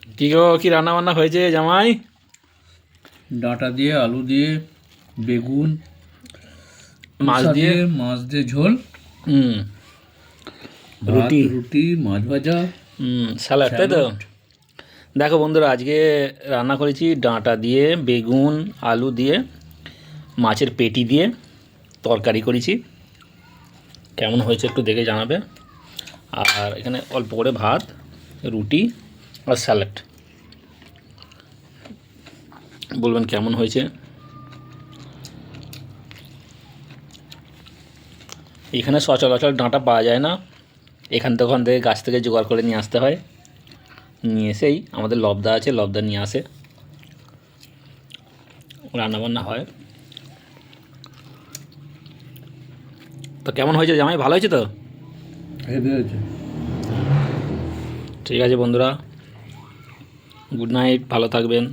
কি গো, কি রান্না বান্না হয়েছে জামাই? ডাঁটা দিয়ে, আলু দিয়ে, বেগুন, মাছ দিয়ে? মাছ দিয়ে ঝোল, হুম। ভাত, রুটি? রুটি, মাছ ভাজা, স্যালাড, তাই তো? স্যালাড। দেখো বন্ধুরা, আজকে রান্না করেছি ডাঁটা দিয়ে, বেগুন আলু দিয়ে, মাছের পেটি দিয়ে তরকারি করেছি। কেমন হয়েছে একটু দেখে জানাবে। আর এখানে অল্প করে ভাত, রুটি আর স্যালাড। বলবেন কেমন হয়েছে। এখানে সচরাচর ডাঁটা পাওয়া যায় না, এখান থেকে গাছ থেকে জোগাড় করে নিয়ে আসতে হয়। নিয়ে এসেই আমাদের লবদা আছে, লবদা নিয়ে আসে, রান্নাবান্না হয়। তো কেমন হয়েছে জামাই, ভালো হয়েছে তো? হেভি হয়েছে। ঠিক আছে বন্ধুরা, গুড নাইট, ভালো থাকবেন।